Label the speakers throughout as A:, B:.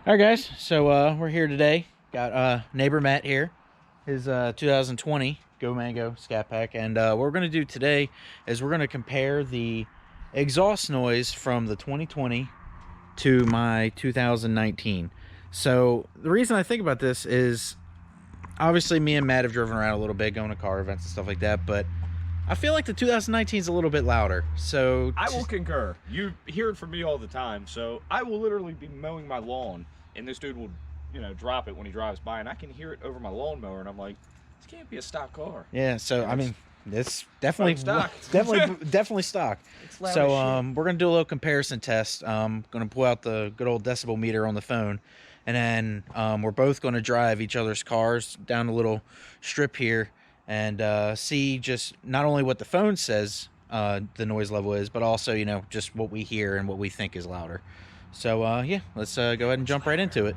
A: All right, guys. So we're here today. Got neighbor Matt here. His 2020 Go Mango Scat Pack, and what we're gonna do today is we're gonna compare the exhaust noise from the 2020 to my 2019. So the reason I think about this is obviously me and Matt have driven around a little bit, going to car events and stuff like that, but I feel like the 2019 is a little bit louder. So
B: I will concur. You hear it from me all the time. So I will literally be mowing my lawn, and this dude will, drop it when he drives by, and I can hear it over my lawnmower, and I'm like, this can't be a stock car.
A: Yeah. So
B: And
A: I mean, it's definitely
B: stock.
A: definitely stock.
B: It's loud
A: So
B: as shit.
A: we're gonna do a little comparison test. Gonna pull out the good old decibel meter on the phone, and then we're both gonna drive each other's cars down a little strip here and see just not only what the phone says the noise level is, but also just what we hear and what we think is louder. So yeah, let's go ahead and jump right into it.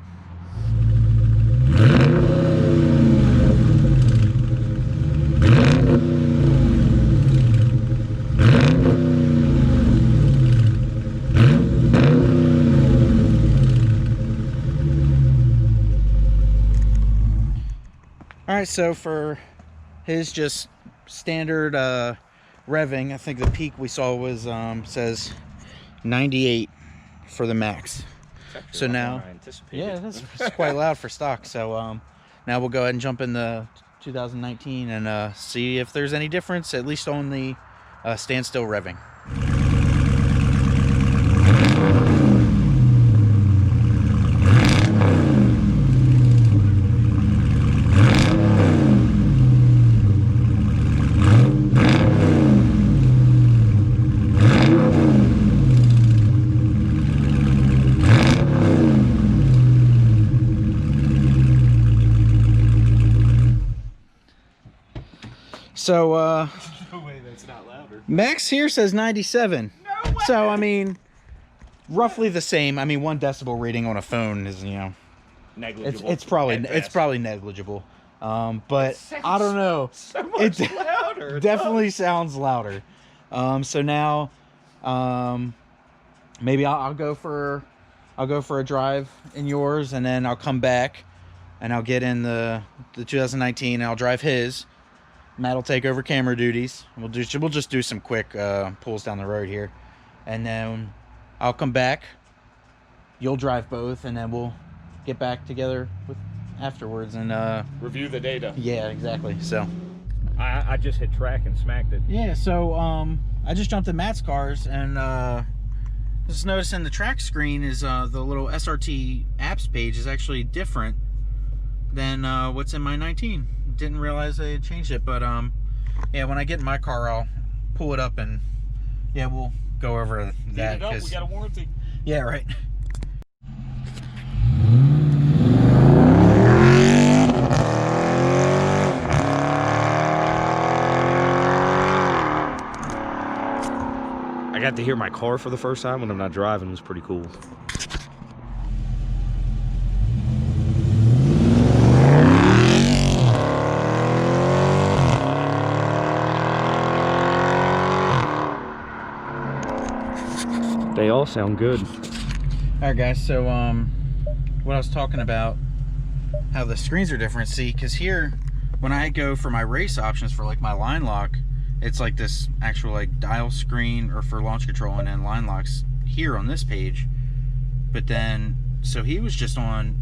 A: All right, so for his just standard revving, I think the peak we saw was says 98 for the max. So now, yeah, that's quite loud for stock. So now we'll go ahead and jump in the 2019 and see if there's any difference, at least on the standstill revving. So
B: No way that's not louder.
A: Max here says 97.
B: No way!
A: So I mean, roughly the same. I mean, 1 decibel reading on a phone is
B: Negligible.
A: it's probably negligible. But I don't know.
B: So much louder.
A: Definitely sounds louder. So now maybe I'll go for a drive in yours, and then I'll come back and I'll get in the 2019 and I'll drive his. Matt will take over camera duties. We'll just do some quick pulls down the road here, and then I'll come back. You'll drive both, and then we'll get back together afterwards and
B: Review the data.
A: yeah, exactly. So
B: I just hit track and smacked it.
A: yeah, so I just jumped in Matt's cars and just noticing the track screen is the little SRT apps page is actually different than what's in my 19. Didn't realize they had changed it, but yeah, when I get in my car I'll pull it up and yeah, we'll go over that.
B: Heat it up, we got a warranty.
A: Yeah, right.
B: I got to hear my car for the first time when I'm not driving. It was pretty cool. They all sound good.
A: All right, guys, so what I was talking about, how the screens are different. See, because here when I go for my race options for like my line lock, it's like this actual like dial screen or for launch control, and then line locks here on this page. But then so he was just on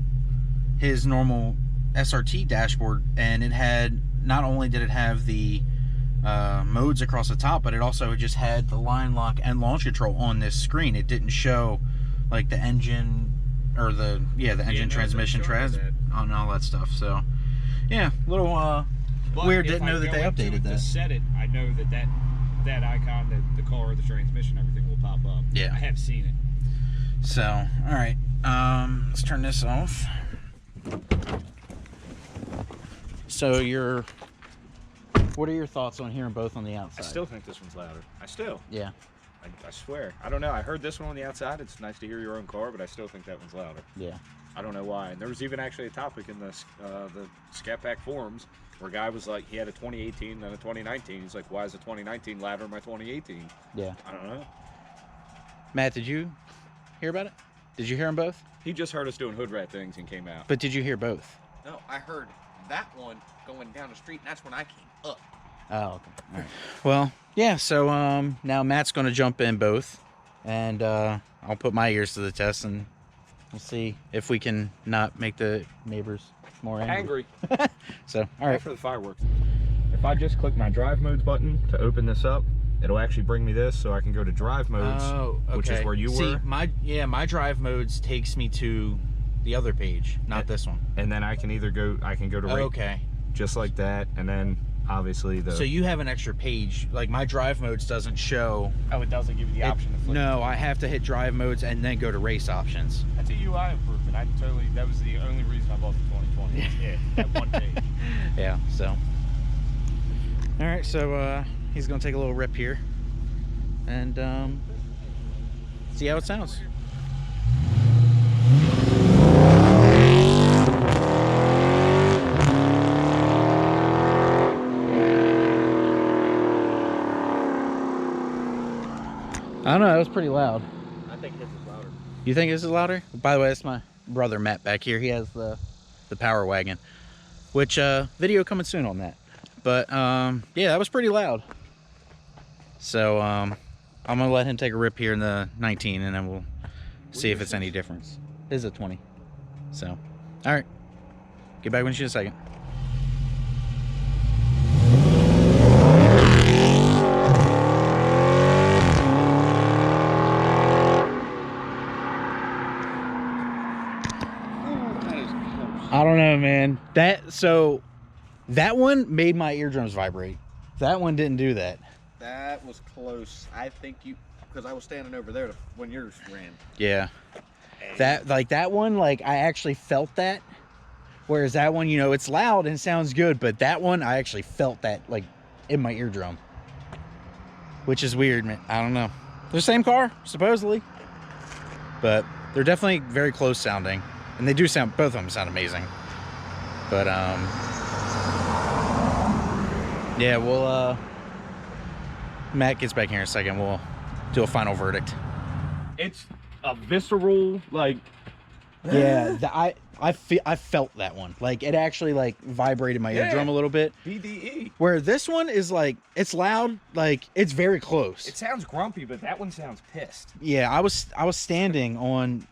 A: his normal SRT dashboard, and it had, not only did it have the modes across the top, but it also just had the line lock and launch control on this screen. It didn't show like the engine or the engine, transmission, on all that stuff. So yeah, little weird. Didn't know that they updated that.
B: To set it, I know that icon, the car, the transmission, everything will pop up.
A: Yeah,
B: I have seen it.
A: So all right, let's turn this off. So what are your thoughts on hearing both on the outside?
B: I still think this one's louder.
A: Yeah.
B: I swear. I don't know. I heard this one on the outside. It's nice to hear your own car, but I still think that one's louder.
A: Yeah.
B: I don't know why. And there was even actually a topic in the Scatpack forums where a guy was like, he had a 2018 and a 2019. He's like, why is the 2019 louder than my 2018?
A: Yeah.
B: I don't know.
A: Matt, did you hear about it? Did you hear them both?
B: He just heard us doing hood rat things and came out.
A: But did you hear both?
C: No, I heard that one going down the street, and that's when I came up.
A: Oh, okay. All right. Well, yeah, so now Matt's going to jump in both, and I'll put my ears to the test, and we'll see if we can not make the neighbors more angry. So, all right.
B: For the fireworks. If I just click my drive modes button to open this up, it'll actually bring me this, so I can go to drive modes, which is where you were.
A: My drive modes takes me to the other page, not this one.
B: And then I can either go, to rate,
A: okay,
B: just like that, and then obviously the.
A: So you have an extra page. Like my drive modes doesn't show.
D: Oh, it doesn't give you the option to flip.
A: No, I have to hit drive modes and then go to race options.
D: That's a UI improvement. That was the only reason I bought the 2020. Yeah, that one page.
A: Yeah. So. All right, so he's gonna take a little rip here, and see how it sounds. I don't know, that was pretty loud.
C: I think his is louder.
A: You think this is louder? By the way, that's my brother Matt back here. He has the Power Wagon, which video coming soon on that. But yeah, that was pretty loud. So I'm gonna let him take a rip here in the 19, and then we'll see if it's any difference. It is a 20. So, all right, get back when you shoot a second. I don't know, man. That one made my eardrums vibrate. That one didn't do that.
C: That was close. I think because I was standing over there when yours ran.
A: Yeah. That one, like I actually felt that. Whereas that one, you know, it's loud and sounds good, but that one I actually felt that like in my eardrum. Which is weird, man. I don't know. They're the same car, supposedly. But they're definitely very close sounding. And they do sound, both of them sound amazing. But yeah, we'll Matt gets back here in a second. We'll do a final verdict.
B: It's a visceral, like.
A: Yeah, I felt that one. Like it actually like vibrated my eardrum a little bit.
B: BDE.
A: Where this one is like it's loud, like it's very close.
B: It sounds grumpy, but that one sounds pissed.
A: Yeah, I was standing on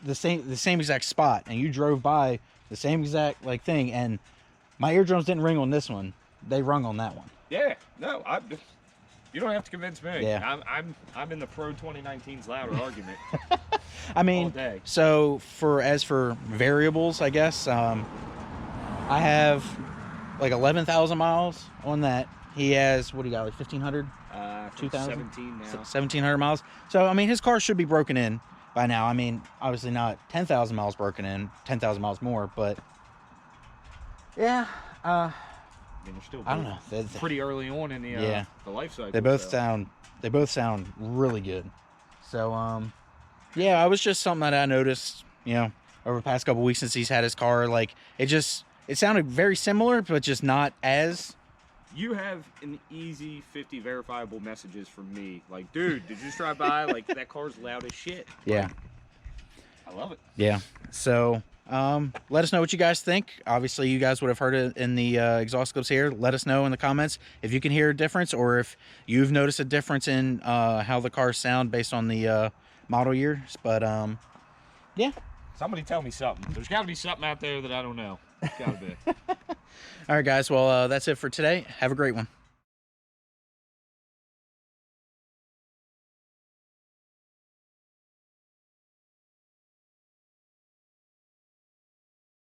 A: the same exact spot, and you drove by the same exact like thing, and my eardrums didn't ring on this one. They rung on that one.
B: Yeah, no, you don't have to convince me.
A: Yeah.
B: I'm in the pro 2019's louder argument.
A: I mean,
B: all day.
A: So as for variables, I guess I have like 11,000 miles on that. He has, what do you got, like 1,500? 2,000?
B: 17 now.
A: 1,700 miles. So I mean, his car should be broken in by now. I mean, obviously not 10,000 miles broken in, 10,000 miles more, but yeah.
B: I mean, they're still
A: I don't know. They're
B: pretty early on in the life cycle.
A: They both sound really good. So yeah, it was just something that I noticed, you know, over the past couple weeks since he's had his car. Like it sounded very similar, but just not as.
B: You have an easy 50 verifiable messages from me. Like, dude, did you just drive by? Like, that car's loud as shit.
A: Yeah.
B: Like, I love it.
A: Yeah. So, let us know what you guys think. Obviously, you guys would have heard it in the exhaust clips here. Let us know in the comments if you can hear a difference or if you've noticed a difference in how the cars sound based on the model years. But, yeah.
B: Somebody tell me something. There's got to be something out there that I don't know. It's got to be.
A: All right, guys. Well, that's it for today. Have a great one.